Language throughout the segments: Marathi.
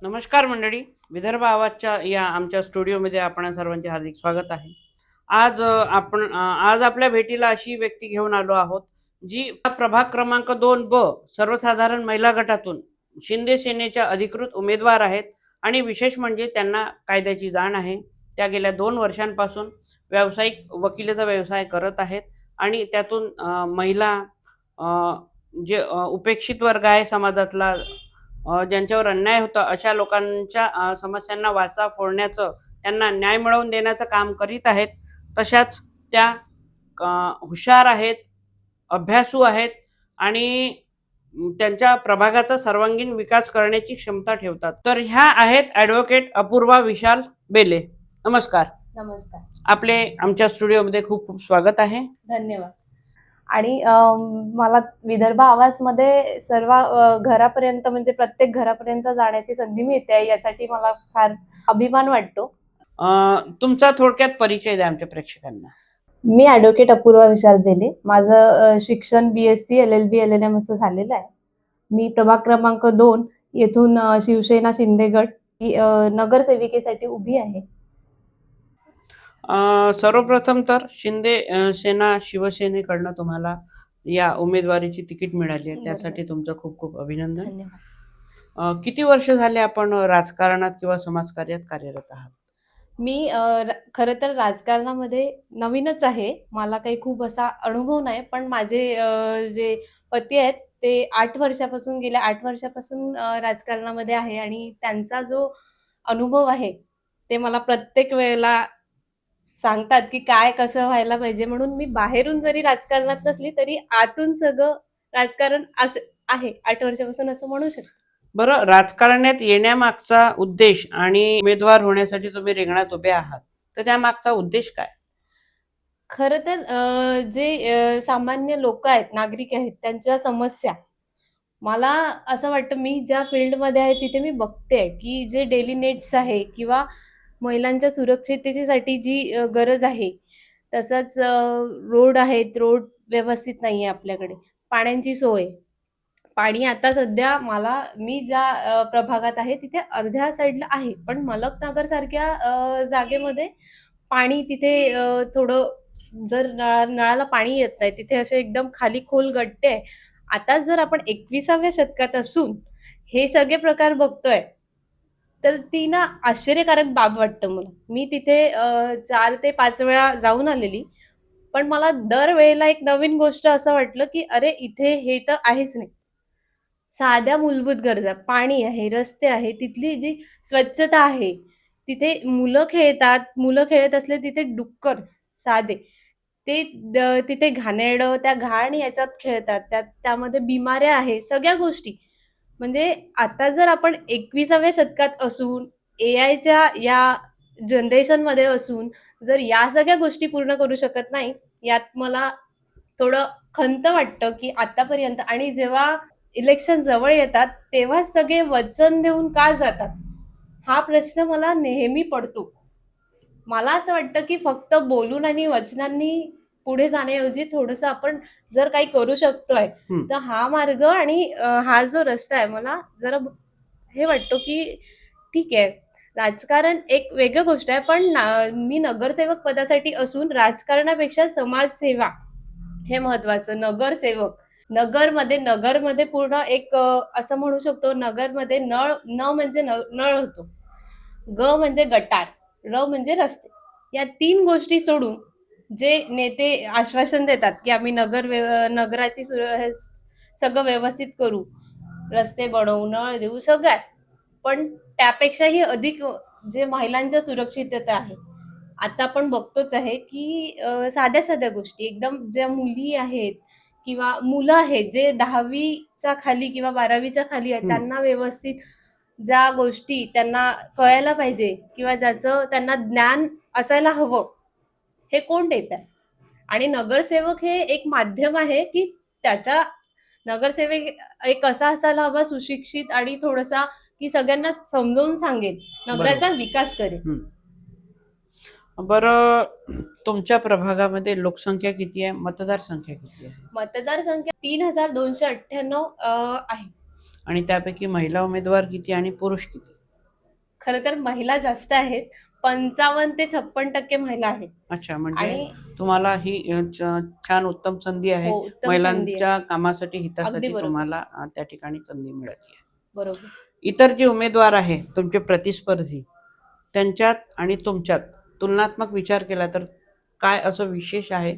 नमस्कार मंडळी. विदर्भ आवाजच्या या आमच्या स्टुडिओमध्ये आपण सर्वांचे हार्दिक स्वागत आहे. आज आपल्या भेटीला अशी व्यक्ती घेऊन आलो आहोत जी प्रभाग क्रमांक 2 ब सर्वसाधारण महिला गटातून शिंदे सेनेच्या अधिकृत उमेदवार आहेत आणि विशेष म्हणजे त्यांना कायद्याची जाण आहे. त्या गेल्या 2 वर्षांपासून व्यावसायिक वकिलीचा व्यवसाय करत आहेत आणि त्यातून महिला जे उपेक्षित वर्ग आहे समाजातला, ज्यांच्यावर अन्याय होता अशा लोकांच्या समस्यांना वाचा फोडण्याचं, त्यांना न्याय मिळवून देण्याचं काम करीत आहेत. तशाच त्या हुशार आहेत, अभ्यासू आहेत आणि त्यांच्या प्रभागाचा सर्वांगीण विकास करण्याची क्षमता ठेवतात. तर ह्या आहेत ॲडव्होकेट अपूर्वा विशाल बेले. नमस्कार. नमस्कार. आपले आमच्या स्टुडिओमध्ये खूप खूप स्वागत आहे. धन्यवाद. आणि मला विदर्भ आवाजमध्ये सर्व घरापर्यंत म्हणजे प्रत्येक घरापर्यंत जाण्याची संधी मिळते, यासाठी मला फार अभिमान वाटतो. तुमचा थोडक्यात परिचय द्या आमच्या प्रेक्षकांना. मी ॲडव्होकेट अपूर्वा विशाल बेले. माझं शिक्षण BSc LLB LLM असं झालेलं आहे. मी प्रभाग क्रमांक 2 येथून शिवसेना शिंदेगड ही नगरसेविकेसाठी उभी आहे. सर्वप्रथम तर शिंदे सेना शिवसेनेकडनं तुम्हाला या उमेदवारीची तिकीट मिळाली आहे, त्यासाठी तुमचं खूप खूप अभिनंदन. धन्यवाद. किती वर्ष झाले आपण राजकारणात किंवा समाजकार्यात कार्यरत आहात? मी खरं तर राजकारणामध्ये नवीनच आहे. मला काही खूप असा अनुभव नाही, पण माझे जे पती आहेत ते गेल्या 8 वर्षापासून राजकारणामध्ये आहे आणि त्यांचा जो अनुभव आहे ते मला प्रत्येक वेळेला सांगतात की काय कसं व्हायला पाहिजे. म्हणून मी बाहेरून जरी राजकारणात नसली तरी आतून सगळं राजकारण असं आहे 8 वर्षापासून, असं म्हणू शकतो. बरं, राजकारणात येण्यामागचा उद्देश आणि उमेदवार होण्यासाठी तुम्ही रिंगणात उभे आहात, तर त्यामागचा उद्देश काय? खरं तर जे सामान्य लोक आहेत, नागरिक आहेत, त्यांच्या समस्या मला असं वाटतं, मी ज्या फील्डमध्ये आहे तिथे मी बघते की जे डेली नीड्स आहे किंवा महिलांच्या सुरक्षिततेसाठी जी गरज आहे, तसंच रोड आहेत, रोड व्यवस्थित नाही आहे आपल्याकडे. पाण्याची सोय, पाणी आता सध्या मी ज्या प्रभागात आहे तिथे अर्ध्या साईडला आहे, पण मलकनगरसारख्या जागेमध्ये पाणी तिथे थोडं, जर नळाला पाणी येत नाही तिथे असे एकदम खाली खोल गड्डे आहे. आता जर आपण 21व्या शतकात असून हे सगळे प्रकार बघतोय, तर ती ना आश्चर्यकारक बाब वाटतं मला. मी तिथे 4 ते 5 वेळा जाऊन आलेली, पण मला दर वेळेला एक नवीन गोष्ट असं वाटलं की अरे इथे हे तर आहेच नाही. साध्या मूलभूत गरजा, पाणी आहे, रस्ते आहे, तिथली जी स्वच्छता आहे, तिथे मुलं खेळत असले तिथे डुक्कर साधे ते तिथे घाणेरडं त्या घाण याच्यात खेळतात, त्यामध्ये बिमाऱ्या आहे, सगळ्या गोष्टी. म्हणजे आता जर आपण 21व्या शतकात असून, AIच्या या जनरेशनमध्ये असून जर या सगळ्या गोष्टी पूर्ण करू शकत नाही, यात मला थोडं खंत वाटतं की आतापर्यंत. आणि जेव्हा इलेक्शन जवळ येतात तेव्हा सगळे वचन देऊन का जातात, हा प्रश्न मला नेहमी पडतो. मला असं वाटतं की फक्त बोलून आणि वचनांनी पुढे जाण्याऐवजी थोडंसं आपण जर काही करू शकतोय, तर हा मार्ग आणि हा जो रस्ता आहे, मला जरा हे वाटतं की ठीक आहे, राजकारण एक वेगळी गोष्ट आहे, पण मी नगरसेवक पदासाठी असून राजकारणापेक्षा समाजसेवा हे महत्वाचं. नगरमध्ये पूर्ण एक असं म्हणू शकतो, नगरमध्ये न म्हणजे नळ होतो, ग म्हणजे गटार, र म्हणजे रस्ते. या 3 गोष्टी सोडून जे नेते आश्वासन देतात की आम्ही नगराची सगळं व्यवस्थित करू, रस्ते बनवू, नळ देऊ, सगळं आहे, पण त्यापेक्षाही अधिक जे महिलांच्या सुरक्षितता आहे, आता आपण बघतोच आहे की साध्या साध्या गोष्टी एकदम, ज्या मुली आहेत किंवा मुलं आहेत जे 10वीच्या खाली किंवा 12वीच्या खाली आहेत, त्यांना व्यवस्थित ज्या गोष्टी त्यांना कळायला पाहिजे किंवा ज्याचं त्यांना ज्ञान असायला हवं, हे कोण देत आहे? आणि नगरसेवक हे एक माध्यम आहे की त्याच्या नगरसेवक एक असा असायला हवा, सुशिक्षित आणि थोडासा की सगळ्यांना समजावून सांगेल, नगराचा विकास करेल. बरं, तुमच्या प्रभागामध्ये लोकसंख्या किती आहे, मतदारसंख्या किती आहे? मतदारसंख्या 3298 आहे. आणि त्यापैकी महिला उमेदवार किती आणि पुरुष किती? खरं तर महिला जास्त आहेत. 55 ते 56% महिला आहेत. अच्छा, म्हणजे आणि तुम्हाला ही छान उत्तम संधी आहे. हो, उत्तम संधी आहे. महिलांच्या कामासाठी, अगदी हितासाठी बरोबर. तुम्हाला त्या ठिकाणी संधी मिळते आहे. बरोबर. इतर जे उमेदवार आहे तुमचे प्रतिस्पर्धी, त्यांच्यात आणि तुमच्यात तुलनात्मक विचार केला तर काय असं विशेष आहे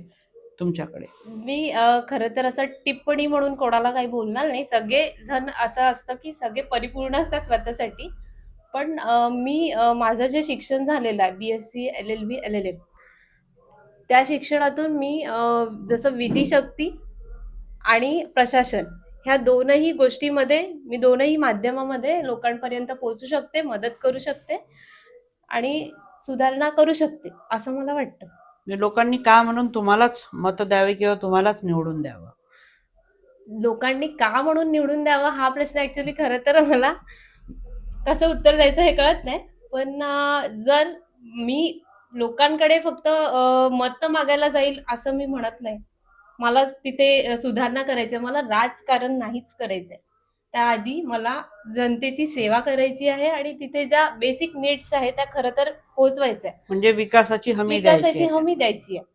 तुमच्याकडे? मी खरं तर असं टिप्पणी म्हणून कोणाला काही बोलणार नाही. सगळे जण असं असतं की सगळे परिपूर्ण असतात स्वतःसाठी. पण माझं जे शिक्षण झालेलं आहे BSc, LLB, LLM, त्या शिक्षणातून मी जसं विधिशक्ती आणि प्रशासन ह्या दोनही गोष्टीमध्ये मी दोनही माध्यमामध्ये लोकांपर्यंत पोहोचू शकते, मदत करू शकते आणि सुधारणा करू शकते, असं मला वाटतं. म्हणजे लोकांनी का म्हणून तुम्हालाच मत द्यावे किंवा तुम्हालाच निवडून द्यावं? लोकांनी का म्हणून निवडून द्यावं हा प्रश्न ऍक्च्युली खरं तर मला कसं उत्तर द्यायचं हे कळत नाही. पण जर मी लोकांकडे फक्त मत मागायला जाईल असं मी म्हणत नाही. मला तिथे सुधारणा करायची आहे. मला राजकारण नाहीच करायचंय. त्याआधी मला जनतेची सेवा करायची आहे आणि तिथे ज्या बेसिक नीड्स आहेत त्या खरं तर पोहोचवायच्या आहे. म्हणजे विकासाची हमी द्यायची विकासाची आहे. हमी द्यायची आहे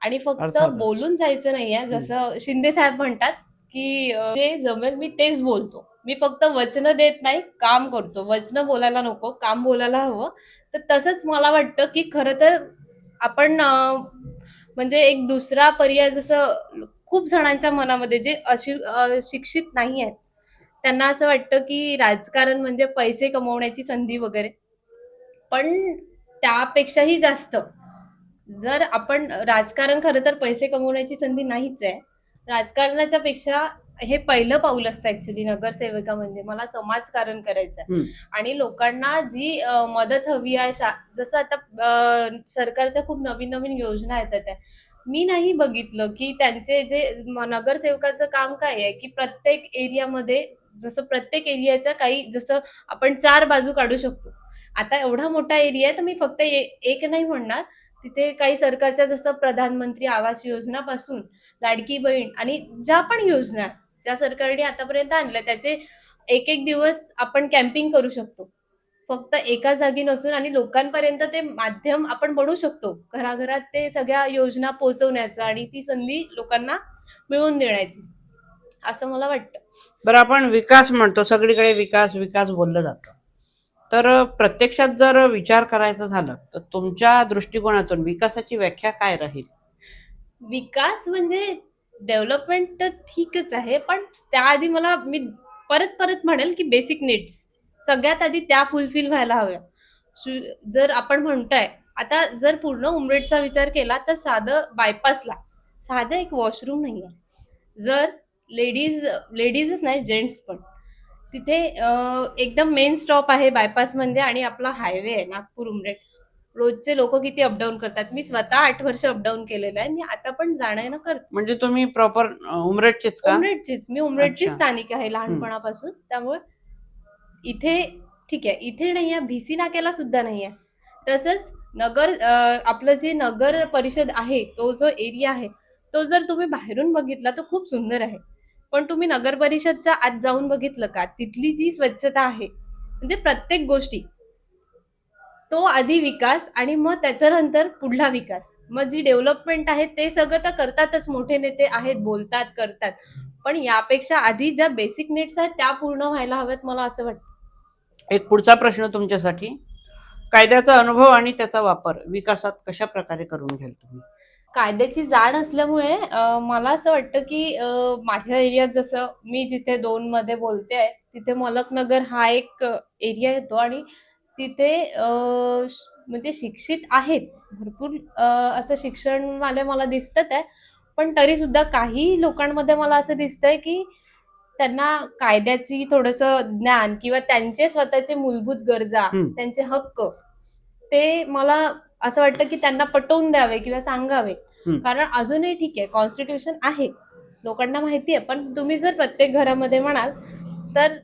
आणि फक्त अर्थातच. बोलून जायचं नाहीये. जसं शिंदे साहेब म्हणतात की जे जमेल मी तेच बोलतो. मी फक्त वचनं देत नाही, काम करतो. वचनं बोलायला नको, काम बोलायला हवं. तर तसंच मला वाटतं की खरं तर आपण म्हणजे एक दुसरा पर्याय जसं खूप जणांच्या मनामध्ये जे शिक्षित नाही आहेत त्यांना असं वाटतं की राजकारण म्हणजे पैसे कमवण्याची संधी वगैरे. पण त्यापेक्षाही जास्त जर आपण राजकारण खरं तर पैसे कमवण्याची संधी नाहीच आहे. राजकारणाच्या पेक्षा हे पहिलं पाऊल असतं ऍक्च्युली नगरसेविका म्हणजे. मला समाजकारण करायचं आहे आणि लोकांना जी मदत हवी आहे जसं आता सरकारच्या खूप नवीन नवीन योजना येतात आहे. मी नाही बघितलं की त्यांचे जे नगरसेवकाचं काम काय आहे की प्रत्येक एरियामध्ये जसं प्रत्येक एरियाच्या काही जसं आपण 4 बाजू काढू शकतो. आता एवढा मोठा एरिया आहे तर मी फक्त एक नाही म्हणणार. तिथे काही सरकारच्या जसं प्रधानमंत्री आवास योजनापासून लाडकी बहीण आणि ज्या पण योजना ज्या सरकारने आतापर्यंत आणल्या त्याचे एक दिवस आपण कॅम्पिंग करू शकतो. फक्त एका जागी नसून आणि लोकांपर्यंत ते माध्यम आपण बनवू शकतो. घराघरात ते सगळ्या योजना पोहोचवण्याचं आणि ती संधी लोकांना मिळवून देण्याची, असं मला वाटतं. बरं, आपण विकास म्हणतो, सगळीकडे विकास विकास बोललं जातं. तर प्रत्यक्षात जर विचार करायचा झाला तर तुमच्या दृष्टिकोनातून विकासाची व्याख्या काय राहील? विकास म्हणजे डेव्हलपमेंट तर ठीकच आहे, पण त्याआधी मी परत परत म्हणेल की बेसिक नीड्स सगळ्यात आधी त्या फुलफिल व्हायला हव्या. जर आपण म्हणतोय आता जर पूर्ण उमरेडचा विचार केला तर साधं बायपासला साधं एक वॉशरूम नाही आहे. जर लेडीजच नाही जेंट्स पण तिथे एकदम मेन स्टॉप आहे बायपास मध्ये आणि आपला हायवे आहे नागपूर उमरेड. रोजचे लोक किती अपडाऊन करतात. मी स्वतः 8 वर्ष अपडाऊन केलेलं आहे. मी आता पण जाणं येणं करते. म्हणजे तुम्ही प्रॉपर उमरेडचेच का? उमरेडचीच. मी उमरेडची अच्छा. स्थानिक आहे लहानपणापासून. त्यामुळे इथे ठीक आहे, इथे नाहीये, भिसी नाक्याला सुद्धा नाहीये. तसंच आपलं जे नगर परिषद आहे तो जो एरिया आहे तो जर तुम्ही बाहेरून बघितला तर खूप सुंदर आहे. पण तुम्ही नगर परिषदच्या आत जाऊन बघितलं का तिथली जी स्वच्छता आहे म्हणजे प्रत्येक गोष्टी तो आधी विकास आणि मग त्याच्यानंतर पुढला विकास. मग जी डेव्हलपमेंट आहे ते सगळं तर करतातच, मोठे नेते आहेत, बोलतात, करतात. पण यापेक्षा आधी ज्या बेसिक नीड्स आहेत त्या पूर्ण व्हायला हव्यात मला असं वाटतं. एक पुढचा प्रश्न तुमच्यासाठी, कायद्याचा अनुभव आणि त्याचा वापर विकासात कशा प्रकारे करून घ्याल तुम्ही? कायद्याची जाण असल्यामुळे मला असं वाटतं की माझ्या एरियात जसं मी जिथे 2 मध्ये बोलते आहे तिथे मलकनगर हा एक एरिया येतो आणि तिथे म्हणजे शिक्षित आहेत भरपूर असं शिक्षणवाले मला दिसतात आहे. पण तरी सुद्धा काही लोकांमध्ये मला असं दिसतंय की त्यांना कायद्याची थोडंसं ज्ञान किंवा त्यांचे स्वतःचे मूलभूत गरजा, त्यांचे हक्क ते मला असं वाटतं की त्यांना पटवून द्यावे किंवा सांगावे. कारण अजूनही ठीक आहे कॉन्स्टिट्यूशन आहे, लोकांना माहिती आहे. पण तुम्ही जर प्रत्येक घरामध्ये म्हणाल तर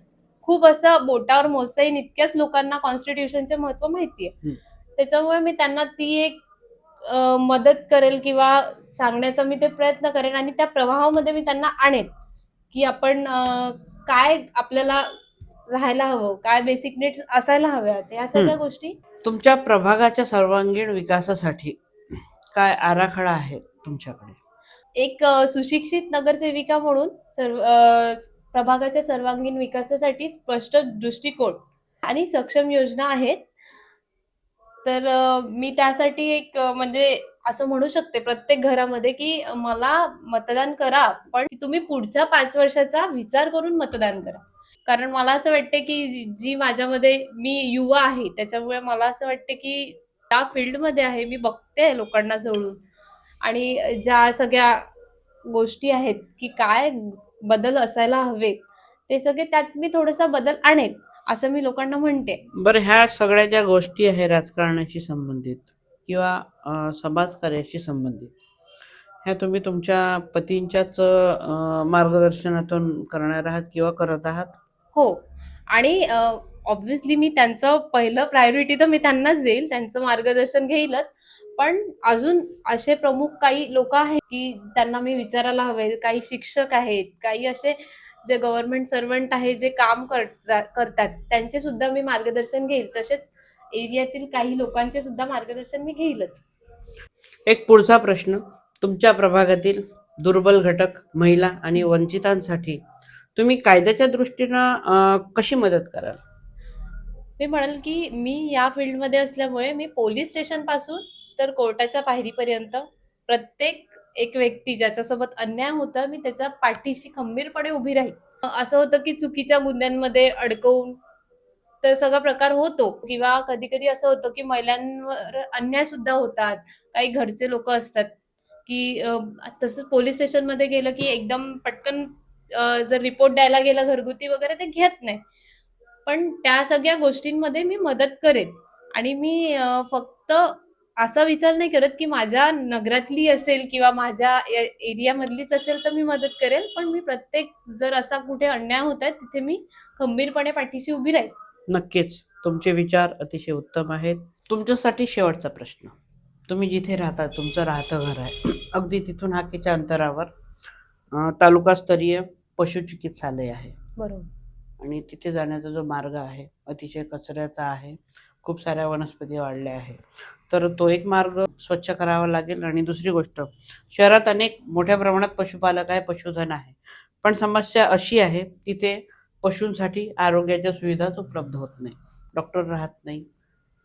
खूप असं बोटावर मोजता येईल इतक्याच लोकांना कॉन्स्टिट्यूशनचे महत्व माहिती आहे. त्याच्यामुळे मी त्यांना ती एक मदत करेल किंवा सांगण्याचा मी ते प्रयत्न करेन आणि त्या प्रवाहामध्ये मी त्यांना आणेन की आपण काय आपल्याला राहायला हवं, काय बेसिक नीड्स असायला हव्यात, या सगळ्या गोष्टी. तुमच्या प्रभागाच्या सर्वांगीण विकासासाठी काय आराखडा आहे तुमच्याकडे? एक सुशिक्षित नगरसेविका म्हणून प्रभागाच्या सर्वांगीण विकासासाठी स्पष्ट दृष्टिकोन आणि सक्षम योजना आहेत. तर मी त्यासाठी एक म्हणजे असं म्हणू शकते प्रत्येक घरामध्ये, की मला मतदान करा, पण तुम्ही पुढच्या 5 वर्षाचा विचार करून मतदान करा. कारण मला असं वाटते, की जी माझ्यामध्ये मी युवा आहे, त्याच्यामुळे मला असं वाटते, की त्या फील्डमध्ये आहे, मी बघते लोकांना जवळून आणि ज्या सगळ्या गोष्टी आहेत, की काय बदल असायला हवेत, ते सगळे त्यात मी थोडासा बदल आणेन, असं मी लोकांना म्हणते. बरं, ह्या सगळ्या ज्या गोष्टी आहे राजकारणाशी संबंधित किंवा समाजकार्याशी संबंधित, ह्या तुम्ही तुमच्या पतींच्याच मार्गदर्शनातून करणार आहात किंवा करत आहात? हो. आणि ऑब्व्हियसली मी त्यांचं पहिलं प्रायोरिटी तर मी त्यांनाच देईल, त्यांचं मार्गदर्शन घेईलच. पण अजून असे प्रमुख काही लोक आहेत, की त्यांना मी विचारायला हवे. काही शिक्षक आहेत, काही असे जे गव्हर्नमेंट सर्वंट आहे, जे काम करतात, त्यांचे सुद्धा मी मार्गदर्शन घेईल. तसेच एरियातील काही लोकांचे सुद्धा मार्गदर्शन मी घेईलच. एक पुढचा प्रश्न, तुमच्या प्रभागातील दुर्बल घटक, महिला आणि वंचितांसाठी तुम्ही कायद्याच्या दृष्टीनं कशी मदत कराल? मी म्हणेल, की मी या फील्डमध्ये असल्यामुळे मी पोलीस स्टेशनपासून तर कोर्टाच्या पायरीपर्यंत प्रत्येक एक व्यक्ती ज्याच्यासोबत अन्याय होता, मी त्याच्या पाठीशी खंबीरपणे उभी राहील. असं होतं, की चुकीच्या गुन्ह्यांमध्ये अडकवून तर सगळा प्रकार होतो किंवा कधी-कधी असं होतं, की महिलांवर अन्याय सुद्धा होतात. काही घरचे लोकं असतात, की तसंच पोलीस स्टेशनमध्ये गेलं, की एकदम पटकन जर रिपोर्ट द्यायला गेलं घरगुती वगैरे ते घेत नाही. पण त्या सगळ्या गोष्टींमध्ये मी मदत करेन आणि मी फक्त असा विचार नाही करत, की माझ्या नगरातली असेल किंवा माझ्या एरियामधलीच असेल तर मी मदत करेल. पण मी प्रत्येक जर असा कुठे अन्याय होत आहे तिथे मी खंबीरपणे पाठीशी उभी राहील. नक्कीच तुमचे विचार अतिशय उत्तम आहेत. तुमच्यासाठी शेवटचा प्रश्न, तुम्ही जिथे राहता, तुमचं राहतं घर आहे, अगदी तिथून हाकेच्या अंतरावर तालुकास्तरीय पशुचिकित्सालय आहे बरोबर. आणि तिथे जाण्याचा जो मार्ग आहे अतिशय कचऱ्याचा आहे, खूप साऱ्या वनस्पती वाढल्या आहे. तर तो एक मार्ग स्वच्छ करावा लागेल. आणि दुसरी गोष्ट, शहरात अनेक मोठ्या प्रमाणात पशुपालक आहे, पशुधन आहे, पण समस्या अशी आहे तिथे पशूंसाठी आरोग्याच्या सुविधाच उपलब्ध होत नाही, डॉक्टर राहत नाही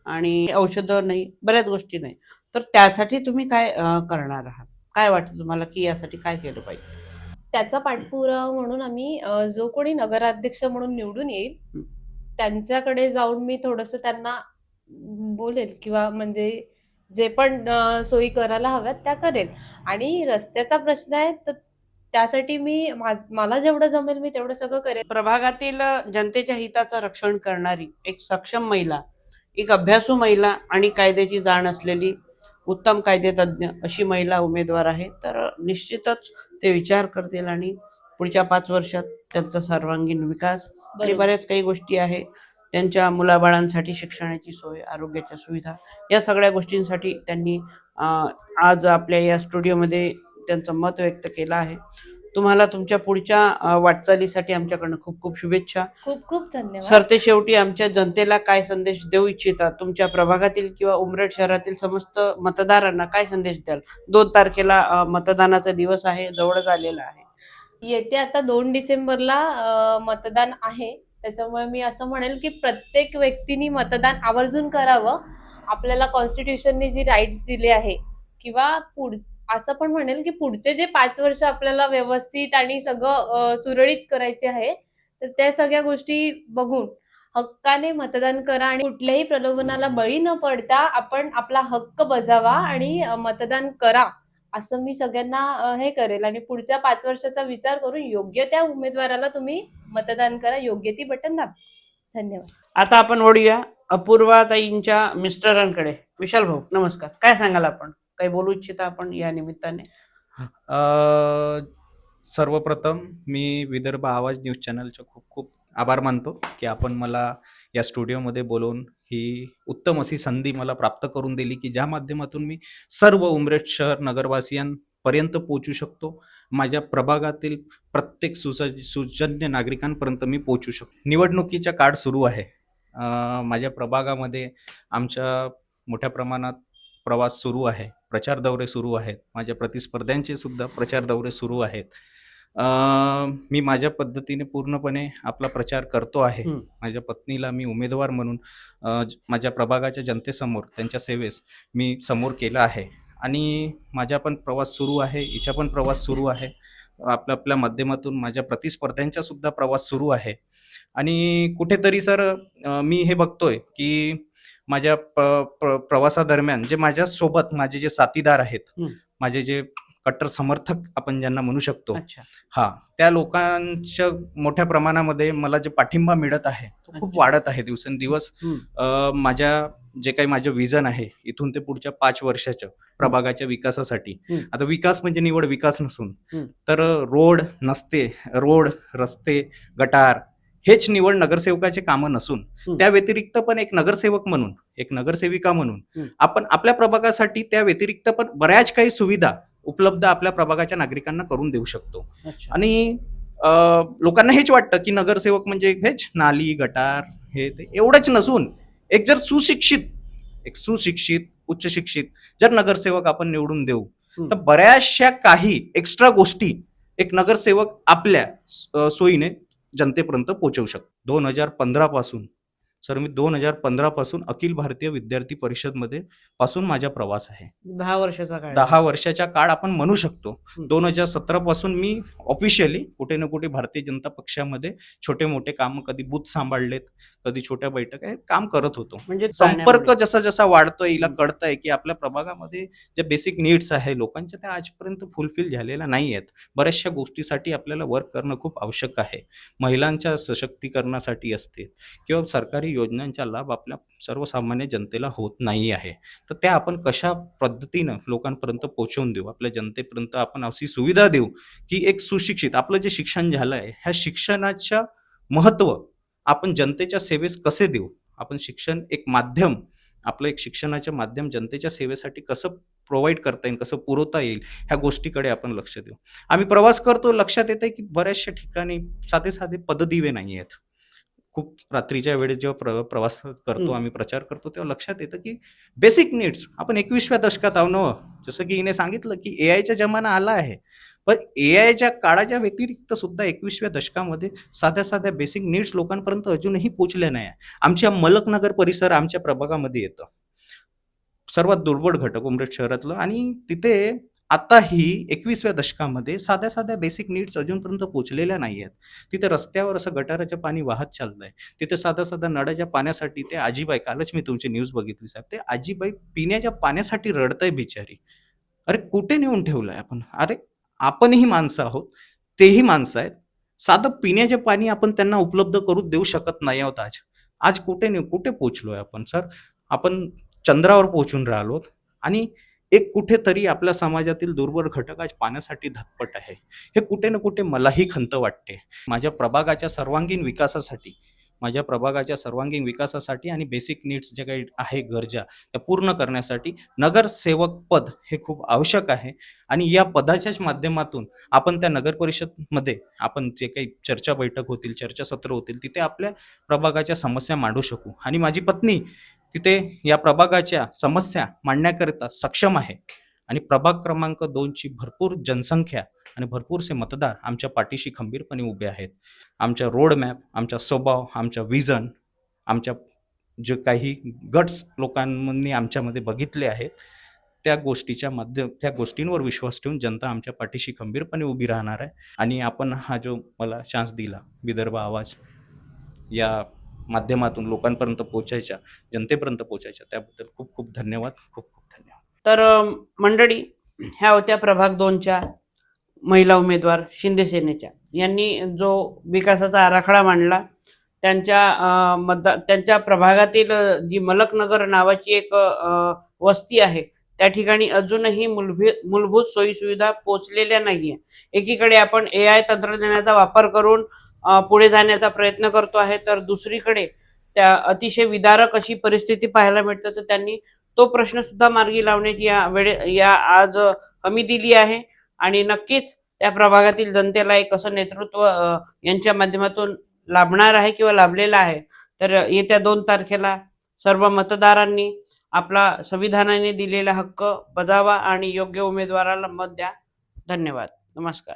आणि औषधं नाही, बऱ्याच गोष्टी नाही. तर त्यासाठी तुम्ही काय करणार आहात? काय वाटतं तुम्हाला, की यासाठी काय केलं पाहिजे? त्याचा पाठपुरावा म्हणून आम्ही जो कोणी नगराध्यक्ष म्हणून निवडून येईल, हं. त्यांच्याकडे जाऊन मी थोडंसं त्यांना बोलेल किंवा म्हणजे जे पण सोयी करायला हव्यात त्या करेल. आणि रस्त्याचा प्रश्न आहे तर त्यासाठी मी मला जेवढं जमेल मी तेवढं सगळं करेल. प्रभागातील जनतेच्या हिताचं रक्षण करणारी एक सक्षम महिला, एक अभ्यासू महिला आणि कायद्याची जाण असलेली उत्तम कायदेतज्ञ अशी महिला उमेदवार आहे. तर निश्चितच ते विचार करतील आणि पुढच्या 5 वर्षात त्यांचा सर्वांगीण विकास आणि बरोबर. बऱ्याच काही गोष्टी आहे, त्यांच्या मुलाबाळांसाठी शिक्षणाची सोय, आरोग्याच्या सुविधा, या सगळ्या गोष्टींसाठी त्यांनी आज आपल्या या स्टुडिओमध्ये त्यांचं मत व्यक्त केलं आहे. तुम्हाला तुमच्या पुढच्या वाटचालीसाठी आमच्याकडनं खूप खूप शुभेच्छा. खूप खूप धन्यवाद. सरतेशेवटी आमच्या जनतेला काय संदेश देऊ इच्छिता? तुमच्या प्रभागातील किंवा उमरेड शहरातील समस्त मतदारांना काय संदेश द्याल? 2 तारखेला मतदानाचा दिवस आहे, जवळच आलेला आहे. येते आता 2 डिसेंबरला मतदान आहे. त्याच्यामुळे मी असं म्हणेल, की प्रत्येक व्यक्तीने मतदान आवर्जून करावं. आपल्याला कॉन्स्टिट्यूशनने जी राईट्स दिले आहे किंवा असं पण म्हणेल, की पुढचे जे 5 वर्ष आपल्याला व्यवस्थित आणि सगळं सुरळीत करायचे आहे, तर त्या सगळ्या गोष्टी बघून हक्काने मतदान करा आणि कुठल्याही प्रलोभनाला बळी न पडता आपण आपला हक्क बजावा आणि मतदान करा. असं मी सगळ्यांना हे करेल आणि पुढच्या 5 वर्षाचा विचार करून योग्य त्या उमेदवाराला तुम्ही मतदान करा, योग्य ती बटन दाबा. धन्यवाद. आता आपण वळूया अपूर्वाताईंच्या मिस्टरांकडे. विशाल भाऊ, नमस्कार. काय सांगाल आपण? काही बोलू इच्छिता आपण या निमित्ताने? सर्वप्रथम मी विदर्भ आवाज न्यूज चॅनलचे खूप खूप आभार मानतो की आपण मला या स्टुडिओमध्ये बोलवून ही उत्तम अशी संधी मला प्राप्त करून दिली की ज्या माध्यमातून मी सर्व उमरेड शहर नगरवासियांपर्यंत पोहोचू शकतो माझ्या प्रभागातील प्रत्येक सुसज्ज नागरिकांपर्यंत मी पोहोचू शकतो. निवडणुकीचा काळ सुरू आहे. माझ्या प्रभागामध्ये आमच्या मोठ्या प्रमाणात प्रवास सुरू आहे. प्रचार दौरे सुरू आहेत. माझ्या प्रतिस्पर्ध्यांचे सुद्धा प्रचार दौरे सुरू आहेत. मी माझ्या पद्धतीने पूर्णपणे आपला प्रचार करतो आहे. माझ्या पत्नीला मी उमेदवार म्हणून माझ्या प्रभागाच्या जनतेसमोर त्यांच्या सेवेस मी समोर केलं आहे आणि माझा पण प्रवास सुरू आहे. हिचा पण प्रवास सुरू आहे. आपल्या माध्यमातून माझ्या प्रतिस्पर्ध्यांचा सुद्धा प्रवास सुरू आहे आणि कुठेतरी सर मी हे बघतोय की माझ्या प्रवासादरम्यान जे माझ्यासोबत माझे जे साथीदार आहेत, माझे जे कट्टर समर्थक आपण ज्यांना म्हणू शकतो, त्या लोकांच्या मोठ्या प्रमाणामध्ये मला जे पाठिंबा मिळत आहे तो खूप वाढत आहे दिवसेंदिवस. माझ्या जे काही माझं विजन आहे इथून ते पुढच्या 5 वर्षाच्या प्रभागाच्या विकासासाठी, आता विकास म्हणजे निवड विकास नसून तर रोड नसते, रोड रस्ते गटार हेच निवड नगरसेवकाचे कामं नसून त्या व्यतिरिक्त पण एक नगरसेवक म्हणून, एक नगरसेविका म्हणून आपण आपल्या प्रभागासाठी त्या व्यतिरिक्त पण बऱ्याच काही सुविधा उपलब्ध आपल्या प्रभागाच्या नागरिकांना करून देऊ शकतो. आणि लोकांना हेच वाटतं की नगरसेवक म्हणजे हेच नाली गटार हे ते एवढंच नसून एक जर सुशिक्षित उच्च शिक्षित जर नगरसेवक आपण निवडून देऊ तर बऱ्याचशा काही एक्स्ट्रा गोष्टी एक नगरसेवक आपल्या सोयीने जनतेपर्यंत पोहोचवू शकतो. 2015 पासून सर मी 2015 पासून अखिल भारतीय विद्यार्थी परिषद मध्ये पासून माझा प्रवास आहे. 10 वर्षाचा काळ, 10 वर्षाचा काळ आपण म्हणू शकतो. 2017 पासून मी ऑफिशियली कुठे ना कुठे भारतीय जनता पक्षामध्ये छोटे मोठे काम, कधी बूथ सांभाळलेत, कधी छोट्या बैठक काम करत होतो. म्हणजे संपर्क जसा जसा वाढतोय हिला कळतंय की आपल्या प्रभागामध्ये जे बेसिक नीड्स आहे लोकांच्या त्या आजपर्यंत फुलफिल झालेल्या नाही आहेत. बऱ्याचशा गोष्टीसाठी आपल्याला वर्क करणं खूप आवश्यक आहे. महिलांच्या सशक्तीकरणासाठी असते किंवा सरकारी योजनांचा लाभ आपल्या सर्वसामान्य जनतेला होत नाही आहे. तर त्या आपण कशा पद्धतीनं लोकांपर्यंत पोहोचवून देऊ, आपल्या जनतेपर्यंत आपण अशी सुविधा देऊ की एक सुशिक्षित आपलं जे शिक्षण झालं आहे ह्या शिक्षणाच्या महत्व आपण जनतेच्या सेवेस कसे देऊ, आपण शिक्षण एक माध्यम, आपलं एक शिक्षणाचं माध्यम जनतेच्या सेवेसाठी कसं प्रोव्हाइड करता येईल, कसं पुरवता येईल ह्या गोष्टीकडे आपण लक्ष देऊ. आम्ही प्रवास करतो, लक्षात येतं की बऱ्याचशा ठिकाणी साधे साधे पददिवे नाही आहेत. खूप रात्रीच्या वेळेस जेव्हा प्रवास करतो, आम्ही प्रचार करतो, तेव्हा लक्षात येतं की बेसिक नीड्स आपण 21व्या दशकात आहो ना. जसं की हिने सांगितलं की एआयचा जमाना आला आहे, पण एआयच्या काळाच्या व्यतिरिक्त सुद्धा 21व्या दशकामध्ये साध्या साध्या बेसिक नीड्स लोकांपर्यंत अजूनही पोहोचल्या नाही. आमच्या मलकनगर परिसर आमच्या प्रभागामध्ये येतं, सर्वात दुर्बळ घटक उमरेड शहरातलं, आणि तिथे आताही 21व्या दशकामध्ये साध्या साध्या बेसिक नीड्स अजूनपर्यंत पोहोचलेल्या नाही आहेत. तिथे रस्त्यावर असं गटाराचं पाणी वाहत चाललंय. तिथे साध्या साध्या नळाच्या पाण्यासाठी ते आजीबाई, कालच मी तुमची न्यूज बघितली साहेब, ते आजीबाई पिण्याच्या पाण्यासाठी रडतंय बिचारी. अरे कुठे नेऊन ठेवलंय आपण? अरे आपणही माणसं आहोत, तेही माणसं आहेत. साधं पिण्याचे पाणी आपण त्यांना उपलब्ध करून देऊ शकत नाही आहोत. आज कुठे पोहोचलोय आपण सर? आपण चंद्रावर पोहोचून राहिलो आणि एक कुठेतरी आपल्या समाजातील दुर्बल घटक आज पाण्यासाठी धतपट आहे. हे कुठे ना कुठे मलाही खंत वाटते. माझ्या प्रभागाच्या सर्वांगीण विकासासाठी आणि बेसिक नीड्स जे काही आहे गरजा त्या पूर्ण करण्यासाठी नगरसेवक पद हे खूप आवश्यक आहे. आणि या पदाच्याच माध्यमातून आपण त्या नगर परिषदमध्ये आपण जे काही चर्चा बैठक होतील, चर्चासत्र होतील, तिथे आपल्या प्रभागाच्या समस्या मांडू शकू. आणि माझी पत्नी तिथे या प्रभागाच्या समस्या मांडण्याकरिता सक्षम आहे. आणि प्रभाग क्रमांक 2ची भरपूर जनसंख्या आणि भरपूरसे मतदार आमच्या पाठीशी खंबीरपणे उभे आहेत. आमच्या रोड मॅप, आमचा स्वभाव, आमच्या विजन, आमच्या जे काही गट्स लोकांनी आमच्यामध्ये बघितले आहेत त्या गोष्टींवर विश्वास ठेवून जनता आमच्या पाठीशी खंबीरपणे उभी राहणार आहे. आणि आपण हा जो मला चान्स दिला विदर्भ आवाज या माध्यमातून लोकांपर्यंत पोहोचायच्या, जनतेपर्यंत पोहोचायच्या, त्याबद्दल खूप खूप धन्यवाद. खूप खूप धन्यवाद. तर मंडळी, ह्या होत्या प्रभाग 2च्या महिला उमेदवार शिंदे सेनेच्या. यांनी जो विकासाचा आराखडा मांडला, त्यांच्या प्रभागातील जी मलकनगर नावाची एक वस्ती आहे त्या ठिकाणी अजूनही मूलभूत सोयीसुविधा पोचलेल्या नाहीये. एकीकडे आपण AI तंत्रज्ञानाचा वापर करून पुढे जाण्याचा प्रयत्न करतो आहे, तर दुसरीकडे त्या अतिशय विदारक अशी परिस्थिती पाहायला मिळते. तर त्यांनी तो प्रश्न सुद्धा मार्गी लावण्याची आज हमी दिली आहे. आणि नक्कीच त्या प्रभागातील जनतेला एक असं नेतृत्व यांच्या माध्यमातून लाभणार आहे किंवा लाभलेलं आहे. तर येत्या 2 तारखेला सर्व मतदारांनी आपला संविधानाने दिलेला हक्क बजावा आणि योग्य उमेदवाराला मत द्या. धन्यवाद. नमस्कार.